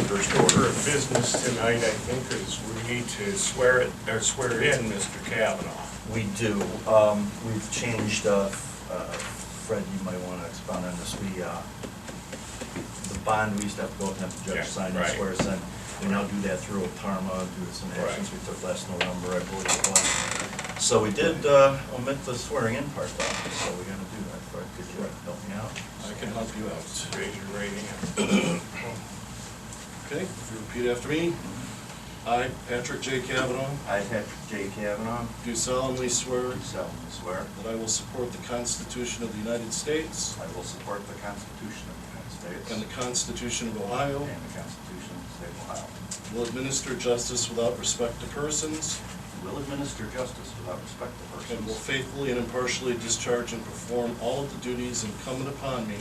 First order of business tonight, I think, is we need to swear in Mr. Kavanaugh. We do. We've changed, Fred, you might want to expound on this. The bond, we used to have to go and have the judge sign and right. swear us in. We now do that through Otarma, due to some actions we took last November, I believe it was. So we did omit the swearing in part though, so we're going to do that. Fred, could you help me out? I can help you out. Raise your right hand. Okay, if you repeat after me. I, Patrick J. Kavanaugh, I, Patrick J. Kavanaugh, do solemnly swear do solemnly swear that I will support the Constitution of the United States I will support the Constitution of the United States and the Constitution of Ohio, and the Constitution of the State of Ohio. will administer justice without respect to persons, Will administer justice without respect to and will persons. faithfully and impartially discharge and perform all of the duties incumbent upon me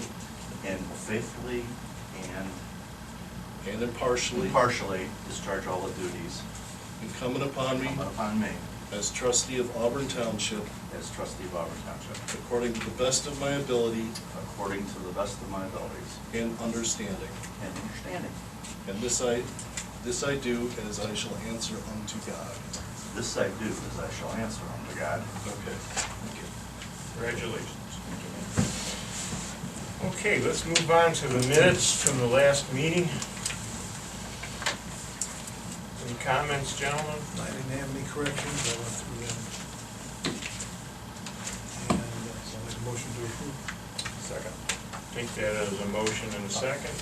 And will faithfully and and impartially impartially discharge all the duties incumbent upon me incumbent upon me as trustee of Auburn Township as trustee of Auburn Township, according to the best of my ability according to the best of my abilities and understanding. and understanding. And this I do as I shall answer unto God. This I do as I shall answer unto God. Okay, thank you. Congratulations. Okay, let's move on to the minutes from the last meeting. Any comments, gentlemen? I didn't have any corrections, I went through them. And so I make a motion to approve. Second. Take that as a motion and a second.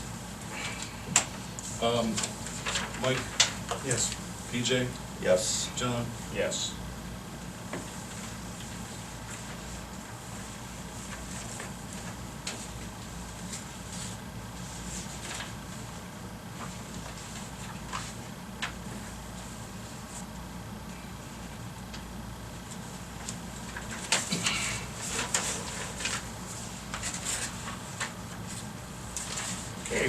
Mike, Yes. PJ, Yes. John, Yes. Okay,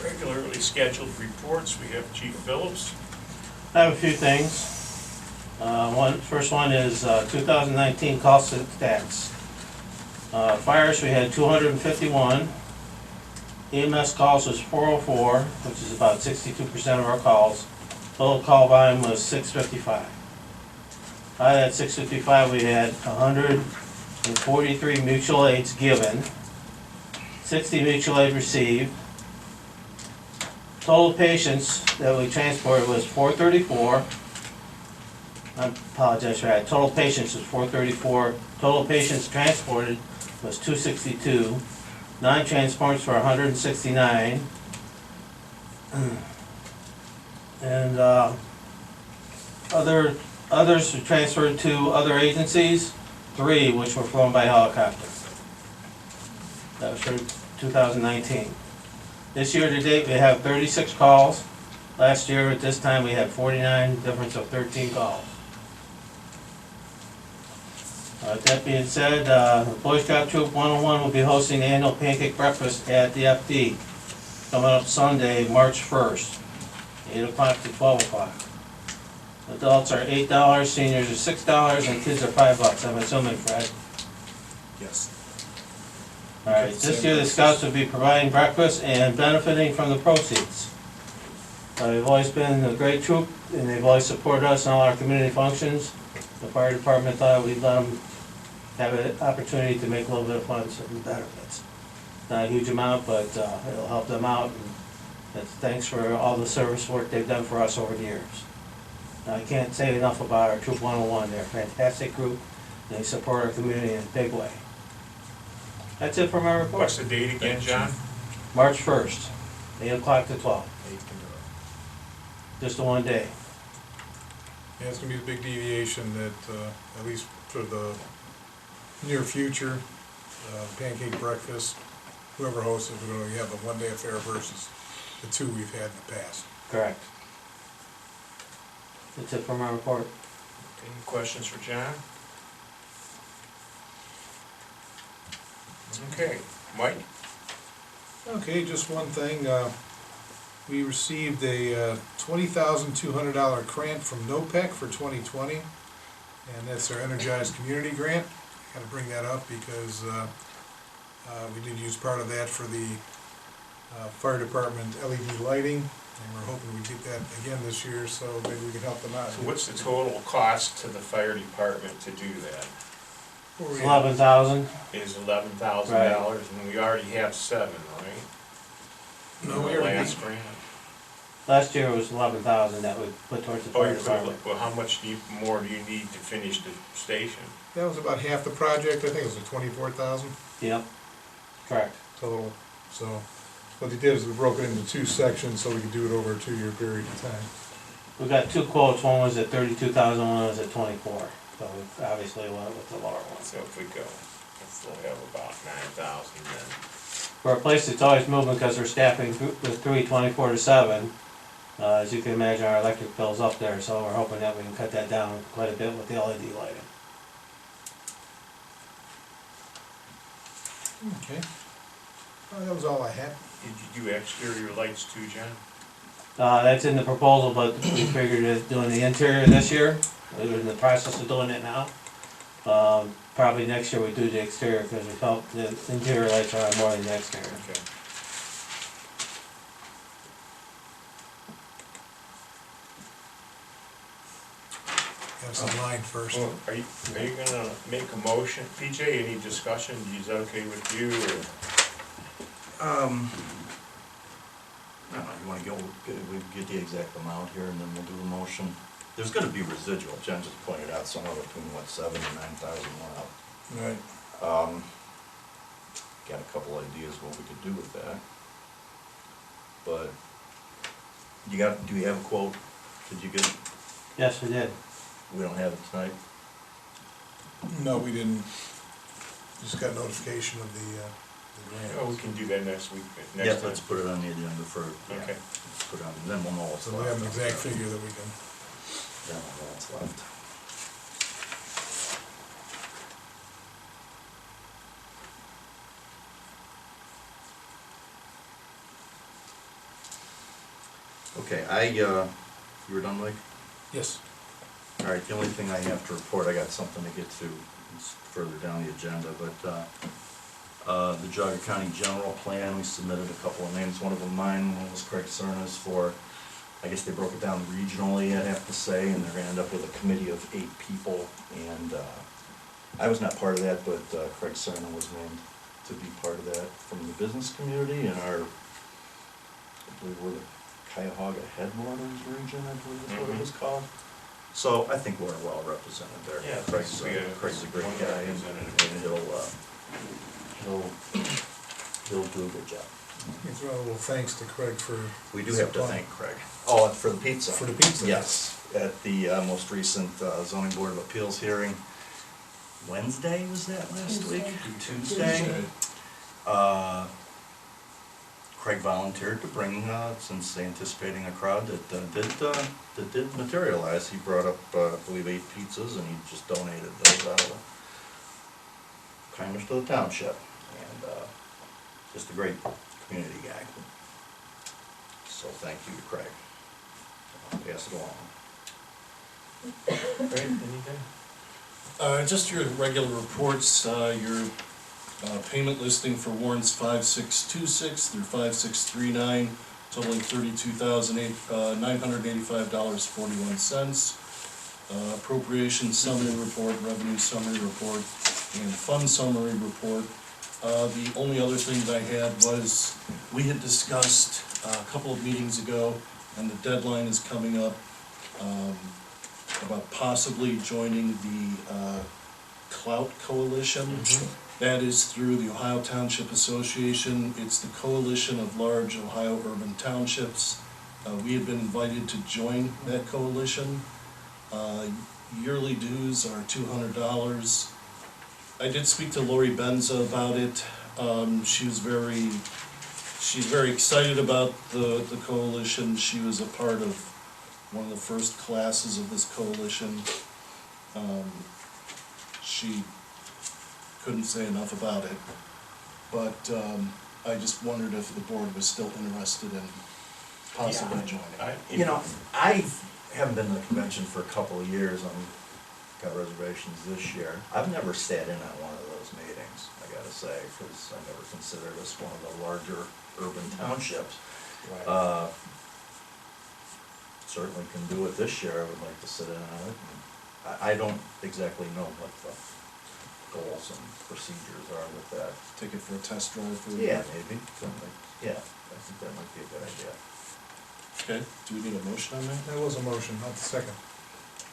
regularly scheduled reports. We have Chief Phillips. I have a few things. First one is 2019 cost of stats. Fires, we had 251. EMS calls was 404, which is about 62% of our calls. Total call volume was 655. Out of that 655, we had 143 mutual aids given, 60 mutual aid received. Total patients that we transported was 434. I apologize for that. Total patients was 434. Total patients transported was 262. Non-transports were 169. And others were transferred to other agencies, 3 which were flown by helicopter. That was for 2019. This year to date, we have 36 calls. Last year at this time, we had 49, difference of 13 calls. That being said, the Boy Scout Troop 101 will be hosting the annual pancake breakfast at the FD coming up Sunday, March 1st, 8 o'clock to 12 o'clock. Adults are $8, seniors are $6, and kids are $5. I'm assuming, Fred. yes. All right, this year the Scouts will be providing breakfast and benefiting from the proceeds. They've always been a great troop, and they've always supported us in all our community functions. The fire department thought we'd let them have an opportunity to make a little bit of funds and benefits. Not a huge amount, but it'll help them out, and thanks for all the service work they've done for us over the years. I can't say enough about our Troop 101. They're a fantastic group, and they support our community in a big way. That's it for my report. What's the date again, John? March 1st, 8 o'clock to 12. Just a one day. Yeah, it's gonna be a big deviation that, at least for the near future, pancake breakfast, whoever hosts it, we're gonna have a one-day affair versus the 2 we've had in the past. Correct. That's it for my report. Any questions for John? Okay, Mike? Okay, just one thing, we received a $20,200 grant from NOPEC for 2020, and that's our Energized Community Grant. I gotta bring that up because we did use part of that for the Fire department LED lighting, and we're hoping we get that again this year, so maybe we can help them out. So what's the total cost to the fire department to do that? Where we It's at? 11,000. Is $11,000, and we already have 7, right? No, we The already last did. grant. Last year was 11,000 that we put towards the Oh, fire you put, department. well, how much more do you need to finish the station? That was about half the project, I think it was 24,000 Yep, correct. total. So what they did is we broke it into 2 sections so we could do it over a 2-year period of time. We got 2 quotes, one was at 32,000, one was at 24. So we obviously went with the lower one. So if we go, we'll still have about 9,000 then. For a place that's always moving because we're staffing with 3 24/7, as you can imagine, our electric bill's up there, so we're hoping that we can cut that down quite a bit with the LED lighting. Okay. That was all I had. Did you do exterior lights too, John? That's in the proposal, but we figured of doing the interior this year. We're in the process of doing it now. Probably next year we do the exterior because we felt the interior lights are on more than the exterior. Okay. Have some line first. Well, are you gonna make a motion? PJ, any discussion? Is that okay with you, or? I don't know, you wanna get the exact amount here and then we'll do a motion. There's gonna be residual, Jen just pointed out somewhere between what, 7,000 and 9,000 left. Right. Got a couple ideas what we could do with that. But, do you have a quote? Did you get, Yes, we did. we don't have it tonight? No, we didn't. Just got notification of the grant. Oh, we can do that next week, Yeah, next let's time. put it on the agenda for, yeah, Okay. let's put it on, then we'll know what's So left. we have an exact figure that we can. Then we'll know what's left. Okay, you were done, Mike? Yes. All right, the only thing I have to report, I got something to get to, it's further down the agenda, but, the Jogga County General Plan, we submitted a couple of names, one of them mine, one was Craig Cerna's for, I guess they broke it down regionally, I'd have to say, and they're gonna end up with a committee of 8 people, and, I was not part of that, but, Craig Cerna was named to be part of that from the business community, and our, I believe we're the Cuyahoga Headwaters region, I believe is what it was called. So I think we're well represented there. Yeah, Craig's we got Craig's a great one guy, and representative. he'll do a good job. We throw a little thanks to Craig for. We do have to supplying. thank Craig. Oh, and for the pizza. For the pizza. Yes, at the most recent zoning board of appeals hearing. Wednesday was that last week? Tuesday. Craig volunteered to bring, since anticipating a crowd that did materialize. He brought up, I believe, 8 pizzas, and he just donated those out of kindness to the township. And just a great community guy. So thank you to Craig. I'll pass it along. Right, anything? Just your regular reports, your payment listing for warrants 5626 through 5639, totaling $32,985.41. Appropriation summary report, revenue summary report, and fund summary report. The only other thing that I had was, we had discussed a couple of meetings ago, and the deadline is coming up, about possibly joining the Clout Coalition. That is through the Ohio Township Association. It's the coalition of large Ohio urban townships. We have been invited to join that coalition. Yearly dues are $200. I did speak to Lori Benza about it. She's very excited about the coalition. She was a part of one of the first classes of this coalition. She couldn't say enough about it, but I just wondered if the board was still interested in possibly joining. You know, I haven't been to the convention for a couple of years. Got reservations this year. I've never sat in on one of those meetings, I gotta say, because I never considered us one of the larger urban townships. Right. Certainly can do it this year, I would like to sit in on it. I don't exactly know what the goals and procedures are with that. Take it for a test drive for. Yeah, maybe, something, yeah, I think that might be a good idea. Okay, do we need a motion on that? That was a motion, not the second.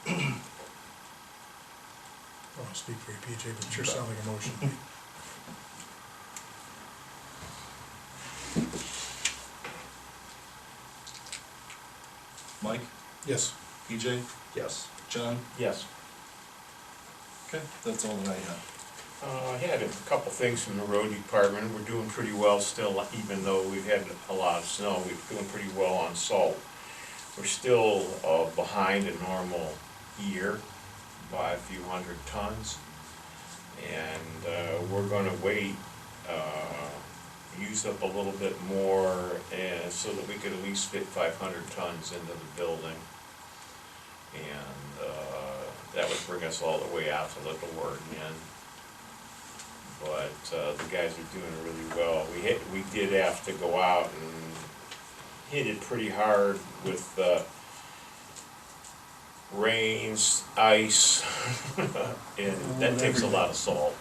I don't want to speak for you, PJ, but it sure sounds like a motion to me. Mike, Yes. EJ, Yes. John? Yes. Okay, that's all that I have. I had a couple things from the road department. We're doing pretty well still, even though we've had a lot of snow. We're doing pretty well on salt. We're still behind a normal year by a few hundred tons. And we're gonna wait, use up a little bit more, and so that we could at least fit 500 tons into the building. And that would bring us all the way out to Littleworth again. But the guys are doing really well. We did have to go out and hit it pretty hard with rains, ice, and that takes a lot of salt.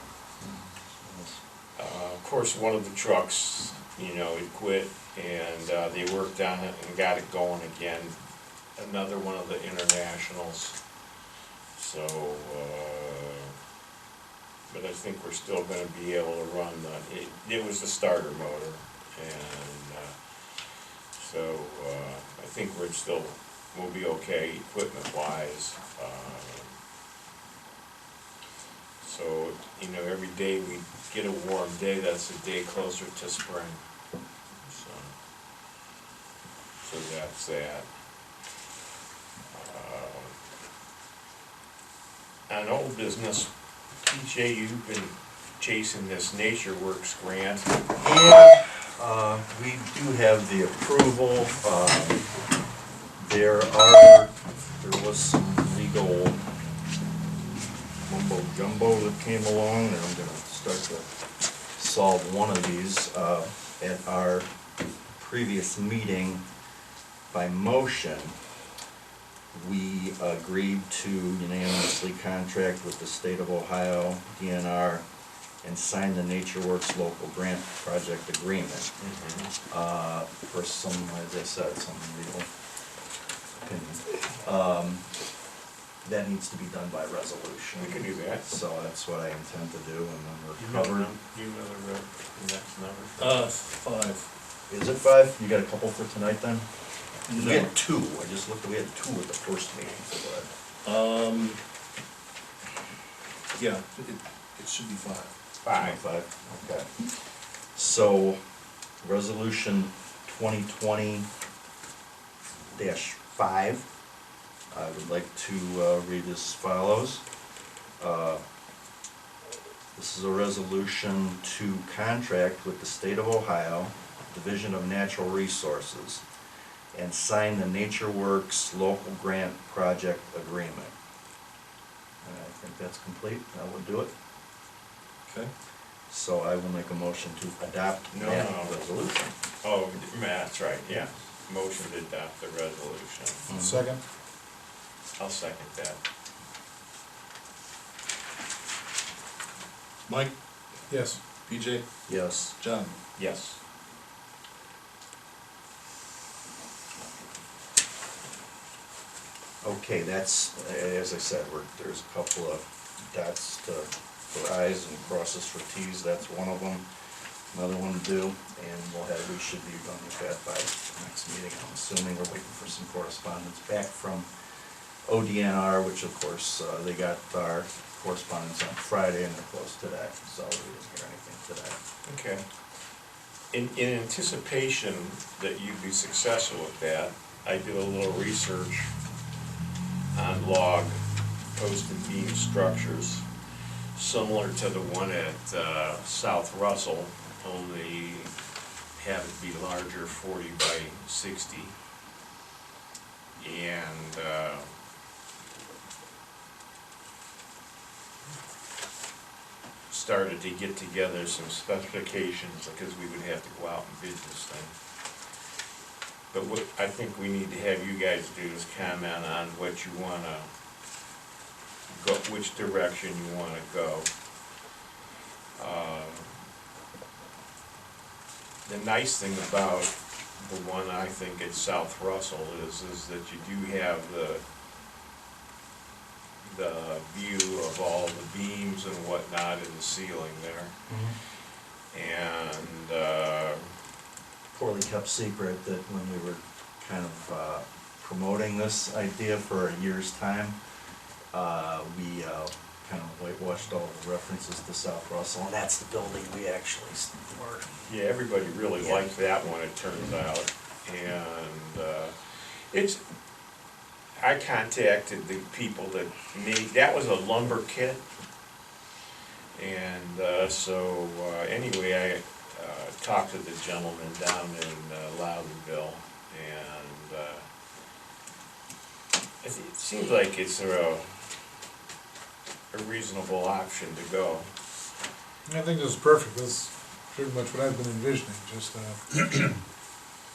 Of course, one of the trucks, it quit, and they worked on it and got it going again. Another one of the internationals. So, but I think we're still gonna be able to run it was the starter motor, and so I think we'll be okay equipment-wise. So, every day we get a warm day, that's a day closer to spring. So that's that. On old business, PJ, you've been chasing this Nature Works grant. Yeah, we do have the approval. There was some legal mumbo jumbo that came along, and I'm gonna start to solve one of these. At our previous meeting, by motion, we agreed to unanimously contract with the state of Ohio, DNR, and sign the Nature Works local grant project agreement. For some, as I said, some legal opinion. That needs to be done by resolution. We can do that. So that's what I intend to do, and then You we're know covered. the next number? 5. Is it 5? You got a couple for tonight then? We No. had 2, I just looked, we had 2 at the first meeting, so go ahead. Yeah, it should be 5. 5. Okay. So, resolution 2020-5, I would like to read as follows. This is a resolution to contract with the state of Ohio, Division of Natural Resources, and sign the Nature Works local grant project agreement. And I think that's complete, that would do it. Okay. So I will make a motion to adopt that resolution. Oh, that's right, yeah. Motion to adopt the resolution. Second? I'll second that. Mike, Yes. PJ, Yes. John? Yes. Okay, that's, as I said, there's a couple of dots for i's and crosses for t's, that's one of them. Another one to do, and we should be done with that by next meeting, I'm assuming. We're waiting for some correspondence back from ODNR, which of course, they got our correspondence on Friday and they're closed today, so we didn't hear anything today. Okay. In anticipation that you'd be successful with that, I did a little research on log posted beam structures, similar to the one at South Russell, only have it be larger, 40 by 60. And started to get together some specifications, because we would have to go out and bid this thing. But what I think we need to have you guys do is comment on what you wanna go, which direction you wanna go. The nice thing about the one I think at South Russell is that you do have the view of all the beams and whatnot in the ceiling there. And, Poorly kept secret that when we were kind of promoting this idea for a year's time, we kind of whitewashed all the references to South Russell, and that's the building we actually were. yeah, everybody really Yeah. liked that one, it turns out. And, I contacted the people that made, that was a lumber kit. And, anyway, I talked to the gentleman down in Loudonville, and it seems like it's a reasonable option to go. I think this is perfect, that's pretty much what I've been envisioning, just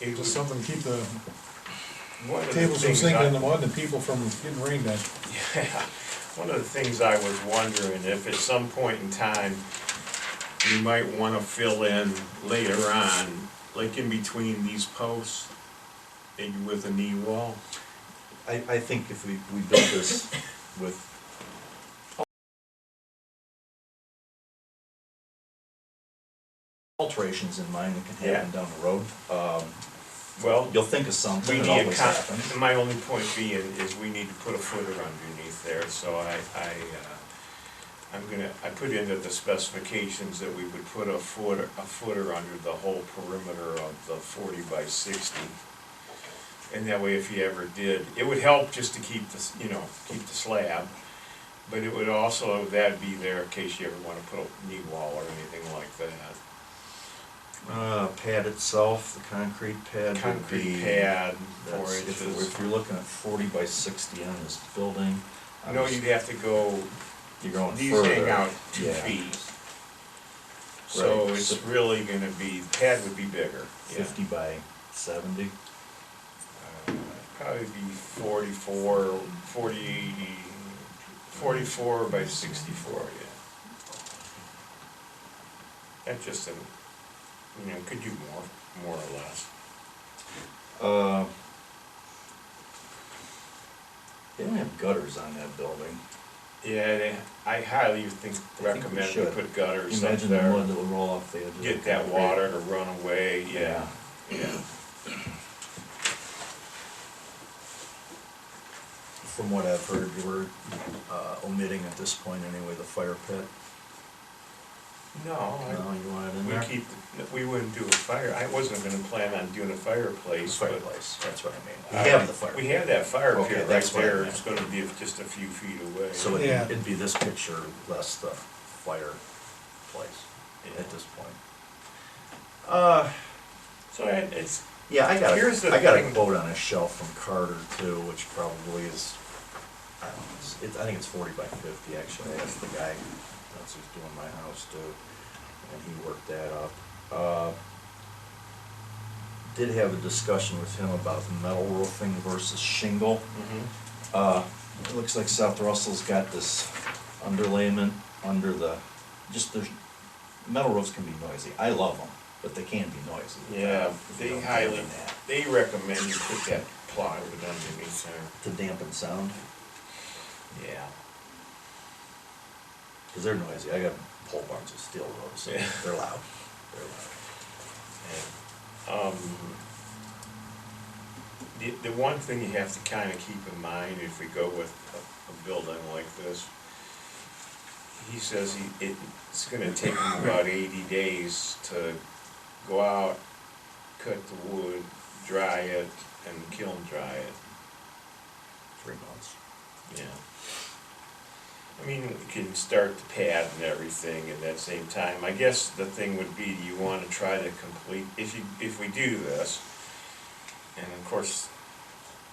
It just was something to keep the one of the tables from things sinking I- in the mud and people from getting rained on. Yeah, one of the things I was wondering, if at some point in time, you might wanna fill in later on, like in between these posts, maybe with a knee wall. I think if we build this with alterations in mind, it can happen down the road. Well, You'll think of something, we it need always happens. my only point being is we need to put a footer underneath there, so I put into the specifications that we would put a footer under the whole perimeter of the 40 by 60. And that way, if you ever did, it would help just to keep the, keep the slab, but it would also, that'd be there in case you ever wanna put a knee wall or anything like that. Pad itself, the concrete pad would be. Concrete pad, 4 that's- inches. If you're looking at 40 by 60 on this building. No, you'd have to go, You're going these further. hang out 2 Yeah. feet. So Right. it's really gonna be, the pad would be bigger, yeah. 50 by 70. Probably be 44 by 64, yeah. That's just could do more or less. They don't have gutters on that building. Yeah, I highly recommend we should. put gutters up Imagine the there. mud that would roll off the edge of the Get that concrete. water to run away, yeah. From what I've heard, you were omitting at this point anyway, the fire pit. No, No, you want it in we there? we wouldn't do a fire, I wasn't gonna plan on doing a The fireplace, but. fireplace, that's what I mean. We have the fire. We have that fire Okay, pit right that's what I there, meant. it's gonna be just a few feet away. So Yeah. it'd be this picture less the fireplace Yeah. at this point. So it's, Yeah, I got Here's the I got a thing. quote on a shelf from Carter too, which probably is, I don't know, I think it's 40 by 50 actually. I asked the guy, that's who's doing my house too, and he worked that up. Did have a discussion with him about metal roofing versus shingle. It looks like South Russell's got this underlayment under the, the metal roofs can be noisy. I love them, but they can be noisy. yeah, If you they don't highly, dampen that. they recommend you put that plywood underneath there. To dampen sound, Yeah. because they're noisy. I got pole barns of steel roofs, so Yeah. they're loud. They're loud. The one thing you have to kind of keep in mind if we go with a building like this, he says it's gonna take him about 80 days to go out, cut the wood, dry it, and kiln dry it. 3 months. Yeah. I mean, we can start the pad and everything at that same time. I guess the thing would be, do you want to try to complete, if we do this, and of course,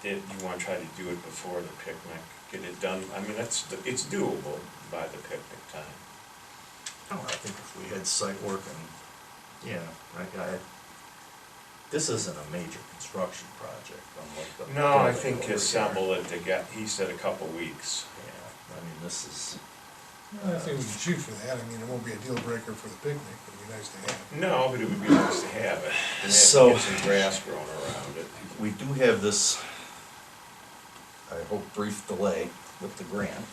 you want to try to do it before the picnic, get it done. I mean, it's doable by the picnic time. Oh, I think if we had site work and, yeah, this isn't a major construction project, unlike the. No, I building think over here. assemble it to get, he said a couple weeks. Yeah, I mean, this is, I think we can shoot for that, I mean, it won't be a deal breaker for the picnic, it'd be nice to have. No, but it would be nice to have it. And So- get some grass growing around it. we do have this, I hope, brief delay with the grant.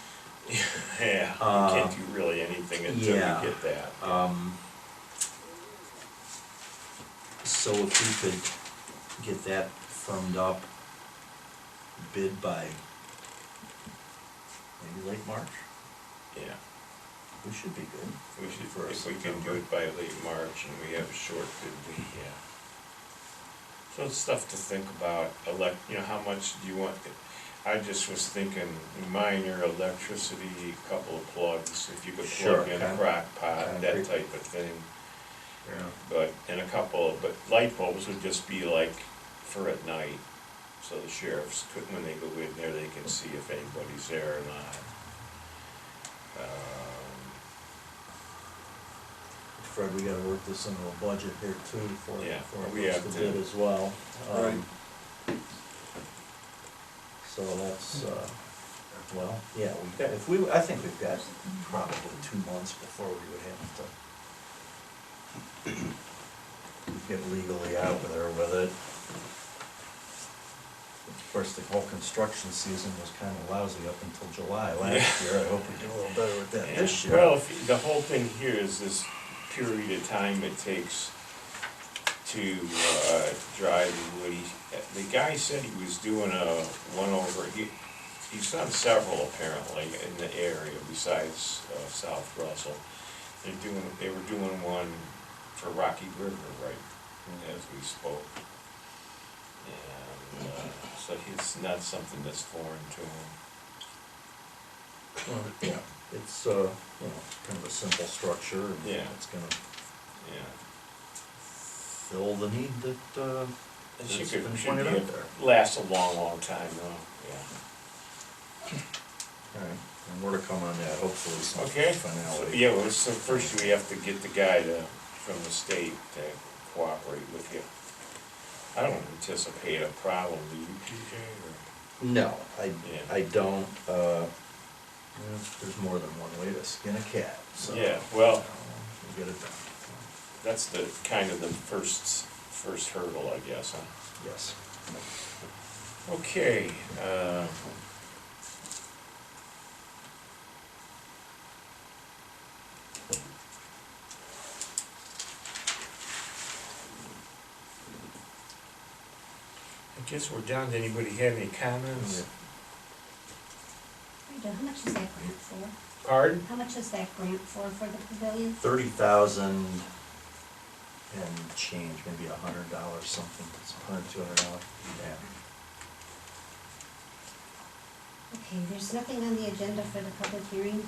Yeah, you can't do really anything until yeah. you get that. So if we could get that firmed up, bid by maybe late March, Yeah, we should be good. we should, For if we can do it by late March and we have a short bid week, yeah. So it's stuff to think about, you know, how much do you want, I just was thinking minor electricity, a couple of plugs, if you could Sure, plug in a okay. crock pot, that Concrete. type of thing. Yeah. But, and a couple, but light bulbs would just be like for at night, so the sheriffs could, when they go in there, they can see if anybody's there or not. Fred, we gotta work this into a budget here too for, Yeah, for we have us to to. bid as well. Right. So that's, well, yeah, we've got, if we, I think we've got probably 2 months before we would have to get legally out there with it. Of course, the whole construction season was kinda lousy up until July last year. I hope we do a little better with that this year. Well, the whole thing here is this period of time it takes to drive the wood. The guy said he was doing a one over, he's done several apparently in the area besides South Russell. They were doing one for Rocky River right as we spoke. And so it's not something that's foreign to him. Well, yeah, it's, you know, kind of a simple structure, and Yeah. it's gonna Yeah. fill the need that, And she that's could, been should pointed be, out there. last a long, long time though, yeah. Alright, and more to come on that, hopefully some Okay, finality. yeah, well, so first we have to get the guy from the state to cooperate with you. I don't anticipate a problem, do you, PJ, or? No, Yeah. I don't, there's more than one way to skin a cat, so. Yeah, well, We'll get it done, that's the, kind of the first hurdle, I guess, huh? yes. Okay, I guess we're done. Anybody have any comments? How much is that grant for? Pardon? How much is that grant for the pavilion? 30,000 and change, maybe $100 something, it's $100, $200, yeah. Okay, there's nothing on the agenda for the public hearing,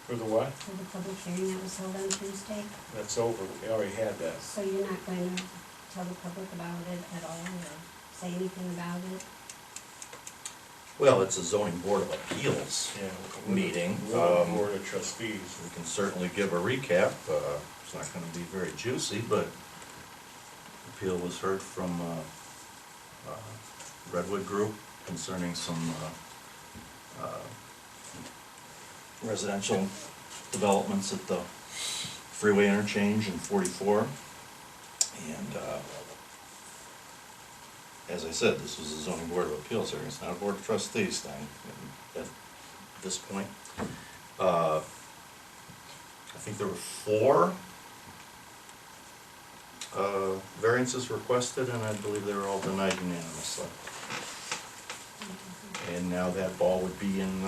For the what? for the public hearing that was held on Tuesday. That's over. We already had that. So you're not going to tell the public about it at all, or say anything about it? Well, it's a zoning board of appeals meeting. Board of trustees. We can certainly give a recap, it's not gonna be very juicy, but appeal was heard from, Redwood Group concerning some, residential developments at the freeway interchange in 44. And, as I said, this was a zoning board of appeals hearing, it's not a board of trustees thing at this point. I think there were 4 variances requested, and I believe they were all denied unanimously. And now that ball would be in,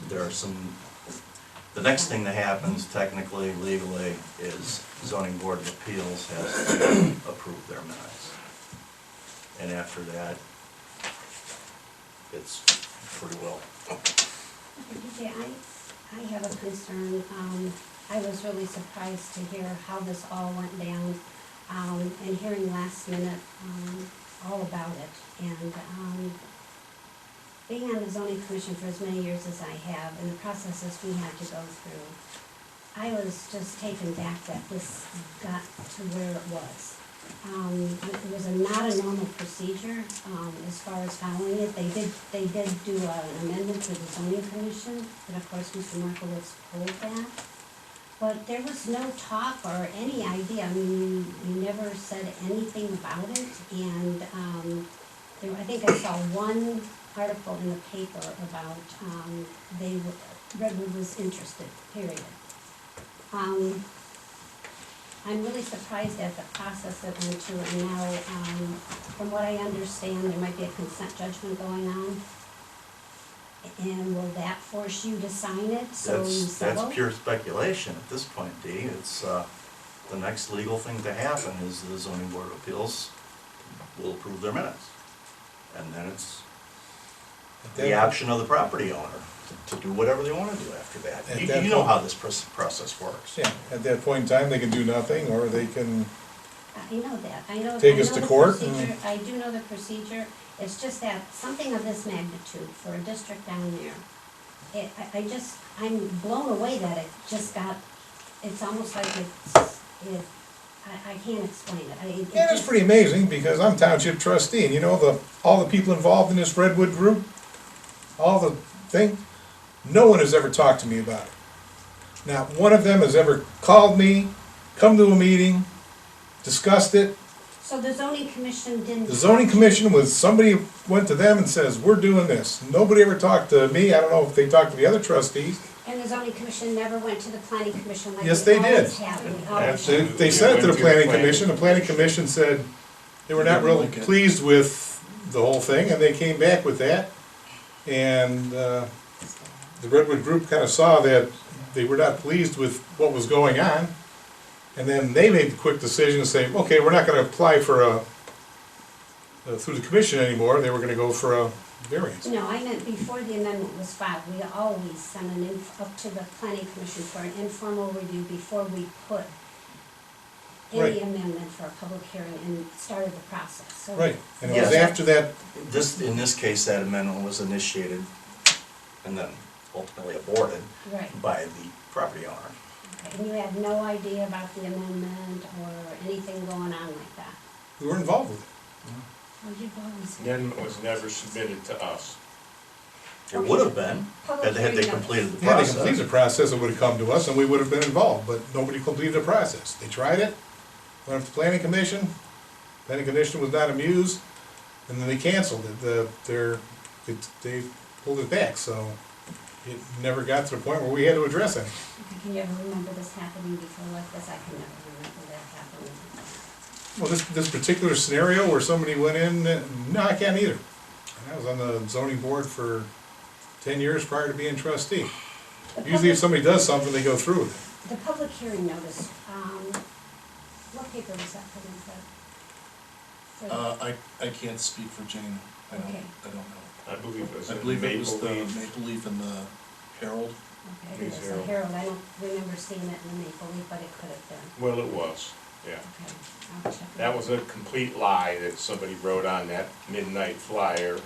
there are some, the next thing that happens technically, legally, is zoning board of appeals has to approve their minutes. And after that, it's pretty well. Okay, I have a concern. I was really surprised to hear how this all went down, and hearing last minute, all about it. And, being on the zoning commission for as many years as I have, and the processes we had to go through, I was just taken back that this got to where it was. It was not a normal procedure, as far as following it. They did do an amendment to the zoning commission, and of course, Mr. Markowitz pulled that. But there was no talk or any idea, I mean, you never said anything about it, and, I think I saw one article in the paper about, Redwood was interested, period. I'm really surprised at the process that went through, and now, from what I understand, there might be a consent judgment going on. And will that force you to sign it, so you settle? That's pure speculation at this point, Dee. It's, the next legal thing to happen is the zoning board of appeals will approve their minutes. And then it's the option of the property owner to do whatever they wanna do after that. At You that know point- how this process works. Yeah, at that point in time, they can do nothing, or they can, I know that, I know. Take I us know to the court procedure. I do know the procedure, it's just that something of this magnitude for a district down there, I'm blown away that it just got, it's almost like I can't explain it. yeah, it's pretty amazing, because I'm township trustee, and you know, all the people involved in this Redwood group, all the thing, no one has ever talked to me about it. Not one of them has ever called me, come to a meeting, discussed it. So the zoning commission didn't. The zoning commission was, somebody went to them and says, we're doing this. Nobody ever talked to me, I don't know if they talked to the other trustees. And the zoning commission never went to the planning commission like Yes, we they did. always have. We always They, have. they sent it to the planning commission, the planning commission said they were not real pleased with the whole thing, and they came back with that. And, the Redwood group kinda saw that they were not pleased with what was going on. And then they made the quick decision to say, okay, we're not gonna apply for through the commission anymore, they were gonna go for a variance. No, I meant before the amendment was filed, we always sent up to the planning commission for an informal review before we put any Right. amendment for a public hearing and started the process, so. Right, and it was Yes. after that, In this case, that amendment was initiated and then ultimately aborted Right, by the property owner. okay, and you had no idea about the amendment or anything going on like that? we were involved with it. Oh, you've always. Amendment was never submitted to us. It would have been, had they Public completed the Yeah, they process. completed the process, it would've come to us, and we would've been involved, but nobody completed the process. They tried it, went up to planning commission was not amused, and then they canceled it. They pulled it back, so it never got to the point where we had to address it. Okay, can you ever remember this happening before like this? I can never remember that happening. Well, this particular scenario where somebody went in, no, I can't either. And I was on the zoning board for 10 years prior to being trustee. Usually if somebody does something, they go through with it. The public hearing notice, what paper was that put in for? I can't speak for Jane, I don't Okay. know. I believe it was I in believe it was Maple the Leaf. Maple Leaf and the Herald. Okay, I think News it's the Herald. Herald, I don't remember seeing it in the Maple Leaf, but it could have been. Well, it was, yeah. Okay, I'll check it That out. was a complete lie that somebody wrote on that midnight flyer,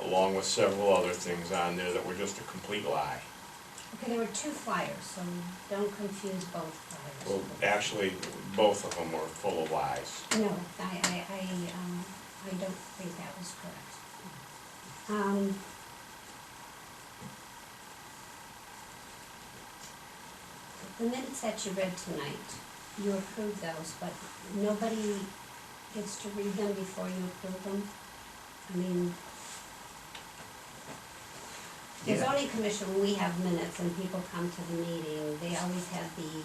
along with several other things on there that were just a complete lie. Okay, there were two flyers, so don't confuse both flyers. Well, actually, both of them were full of lies. No, I don't think that was correct. The minutes that you read tonight, you approved those, but nobody gets to read them before you approve them? I mean, the Yeah. zoning commission, when we have minutes and people come to the meeting, they always have the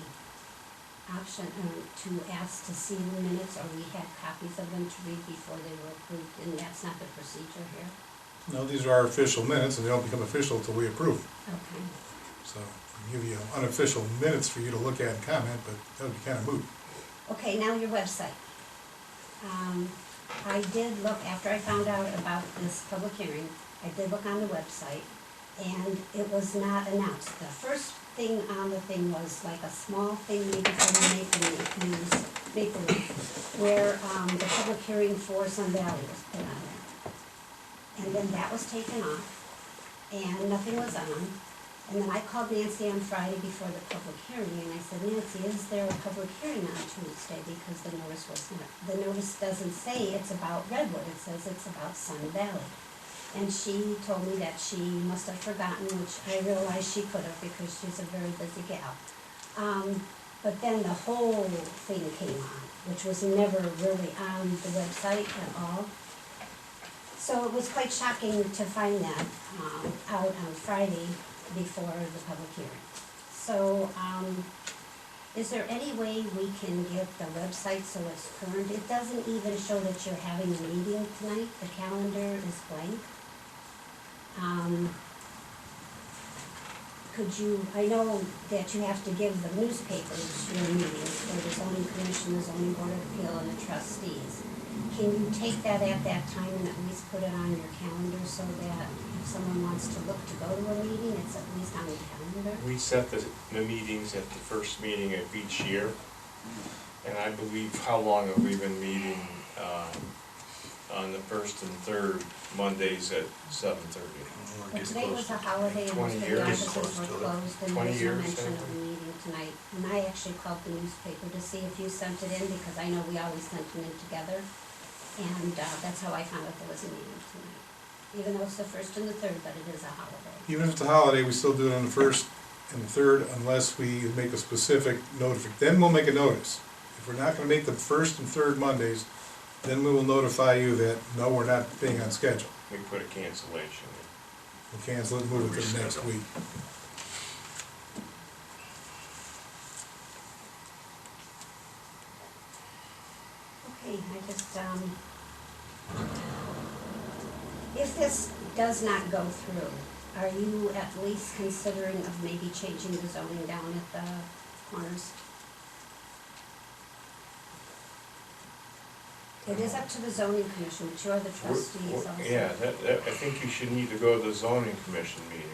option to ask to see the minutes, or we have copies of them to read before they were approved, and that's not the procedure here. No, these are our official minutes, and they don't become official until we approve them. Okay. So, we give you unofficial minutes for you to look at and comment, but that would be kinda moot. Okay, now your website. I did look, after I found out about this public hearing, I did look on the website, and it was not announced. The first thing on the thing was like a small thing maybe from the Maple Leaf, where, the public hearing for Sun Valley was put on there. And then that was taken off, and nothing was on. And then I called Nancy on Friday before the public hearing, and I said, Nancy, is there a public hearing on Tuesday? Because the notice was not, the notice doesn't say it's about Redwood, it says it's about Sun Valley. And she told me that she must have forgotten, which I realized she could have because she's a very busy gal. But then the whole thing came on, which was never really on the website at all. So it was quite shocking to find that out on Friday before the public hearing. So, is there any way we can get the website so it's current? It doesn't even show that you're having a meeting tonight, the calendar is blank. Could you, I know that you have to give the newspapers your meetings for the zoning commission, the zoning board of appeal, and the trustees. Can you take that at that time and at least put it on your calendar so that if someone wants to look to go to a meeting, it's at least on the calendar? We set the meetings at the first meeting of each year, and I believe, how long have we been meeting on the first and third Mondays at 7:30? But today was a holiday and 20 most of the years. offices Close were to it. closed and 20 there's no years, mention of a anyway. meeting tonight. And I actually called the newspaper to see if you sent it in because I know we always sent them in together. And that's how I found out there was a meeting tonight. Even though it's the first and the third, but it is a holiday. Even if it's a holiday, we still do it on the first and the third unless we make a specific then we'll make a notice. If we're not gonna make the first and third Mondays, then we will notify you that, no, we're not being on schedule. We put a cancellation in. We'll cancel it and move it to the next Reschedule. week. Okay, I just, if this does not go through, are you at least considering of maybe changing the zoning down at the corners? It is up to the zoning commission, but you're the trustees also. Yeah, I think you should need to go to the zoning commission meeting.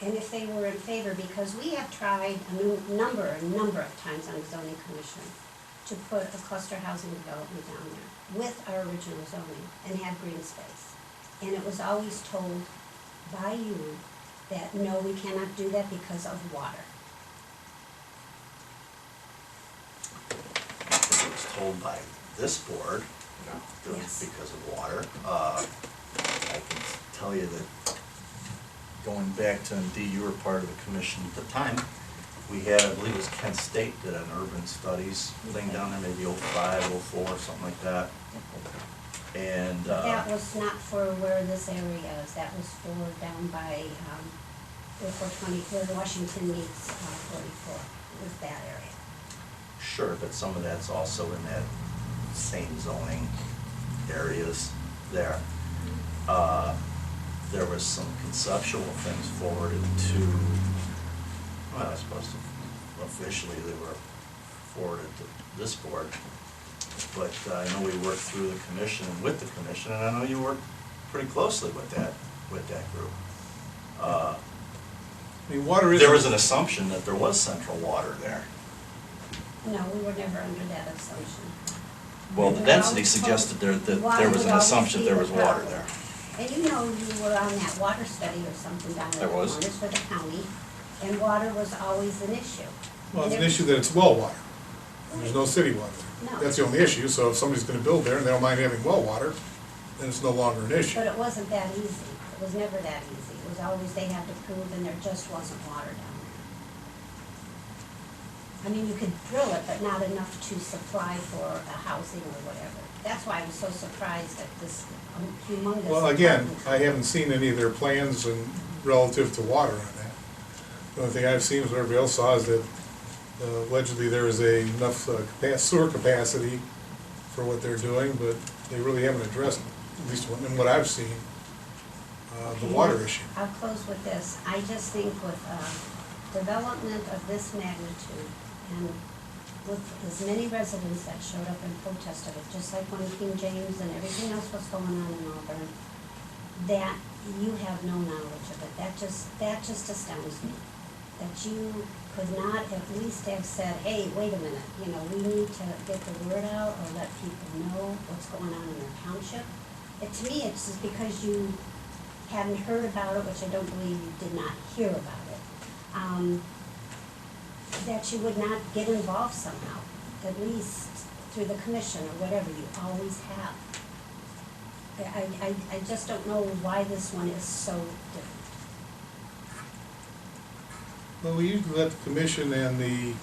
And if they were in favor, because we have tried a number of times on the zoning commission to put a cluster housing development down there with our original zoning and have green space. And it was always told by you that, no, we cannot do that because of water. It was told by this board, No. that it was Yes. because of water. I can tell you that going back to, indeed, you were part of the commission at the time, we had, I believe it was Kent State did an urban studies thing down there, maybe 05, 04, something like that. And, That was not for where this area is, that was for down by, 420, where Washington meets, 44, it was that area. sure, but some of that's also in that same zoning areas there. There was some conceptual things forwarded to, well, I suppose officially they were forwarded to this board. But I know we worked through the commission and with the commission, and I know you worked pretty closely with that group. I mean, water is. There was an assumption that there was central water there. No, we were never under that assumption. Well, the We were density always suggested told that water there was would an always assumption be there the was water problem. there. And you know, you were on that water study or something down there. There was. It's for the county, and water was always an issue. Well, it's And an issue that it's well water. And there's no city water there. No. That's the only issue, so if somebody's gonna build there and they don't mind having well water, then it's no longer an issue. But it wasn't that easy. It was never that easy. It was always they had to prove, and there just wasn't water down there. I mean, you could drill it, but not enough to supply for a housing or whatever. That's why I was so surprised at this humongous. Well, again, apartment I haven't seen any of their plans and relative to water on that. The only thing I've seen, is what everybody else saw, is that allegedly there is enough sewer capacity for what they're doing, but they really haven't addressed, at least in what I've seen, the Okay, water issue. I'll close with this. I just think with development of this magnitude and with as many residents that showed up and protested it, just like when King James and everything else was going on in Auburn, that you have no knowledge of it. That just astounds me. That you could not at least have said, hey, wait a minute, you know, we need to get the word out or let people know what's going on in their township. To me, it's just because you hadn't heard about it, which I don't believe you did not hear about it, that you would not get involved somehow, at least through the commission or whatever, you always have. I just don't know why this one is so different. Well, we usually let the commission and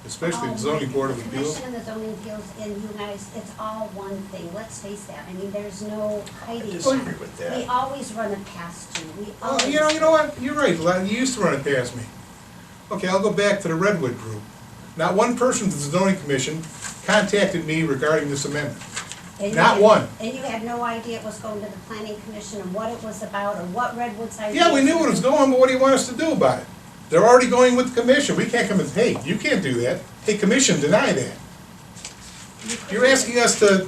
especially the zoning board of The appeals. commission and the zoning appeals and you guys, it's all one thing, let's face that, I mean, there's no hiding. disagree with that. We always run it past you, we Oh, always. you know what, you're right, you used to run it past me. Okay, I'll go back to the Redwood group. Not one person from the zoning commission contacted me regarding this amendment. And you Not had- one. And you had no idea it was going to the planning commission and what it was about or what Redwood's idea. Yeah, we knew what was going, but what do you want us to do about it? They're already going with the commission, we can't come and, hey, you can't do that. Hey, commission, deny that. You're asking us to,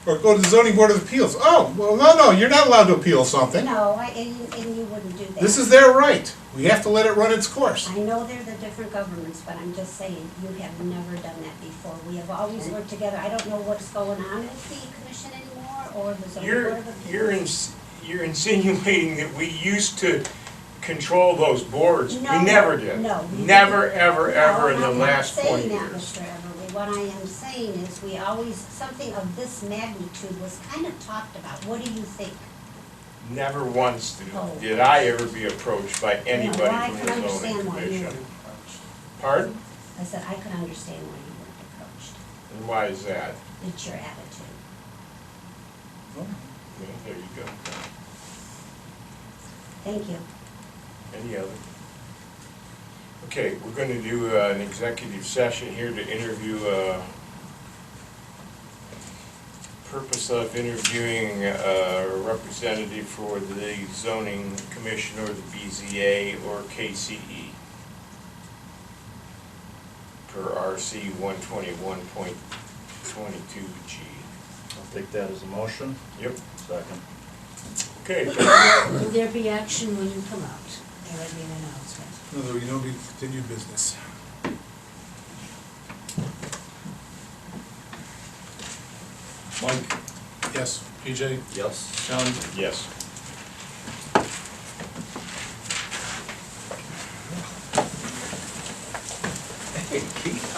or go to the zoning board of appeals. Oh, well, no, you're not allowed to appeal something. No, and you wouldn't do that. This is their right. We have to let it run its course. I know they're the different governments, but I'm just saying, you have never done that before. We have always worked together. I don't know what's going on with the commission anymore, or the zoning board of appeals. You're insinuating that we used to control those boards. No, We never did. no, we Never, didn't. ever, No, ever in the I'm not last 20 saying that, years. Mr. Everly. What I am saying is, we always, something of this magnitude was kind of talked about. What do you think? Never once Oh. did I ever be approached by anybody I from can the zoning understand why you commission. weren't approached. Pardon? I said, I can understand why you weren't approached. And why is that? It's your attitude. Well, there you go. Thank you. Any other? Okay, we're going to do an executive session here to interview, purpose of interviewing a representative for the zoning commission or the BZA or KCE per RC 121.22G. I'll take that as a motion. Yep, Second. okay. Will there be action when you come out? There will be an announcement. No, there will be no continued business. Mike, Yes. PJ, Yes. John, Yes. Hey, Keith.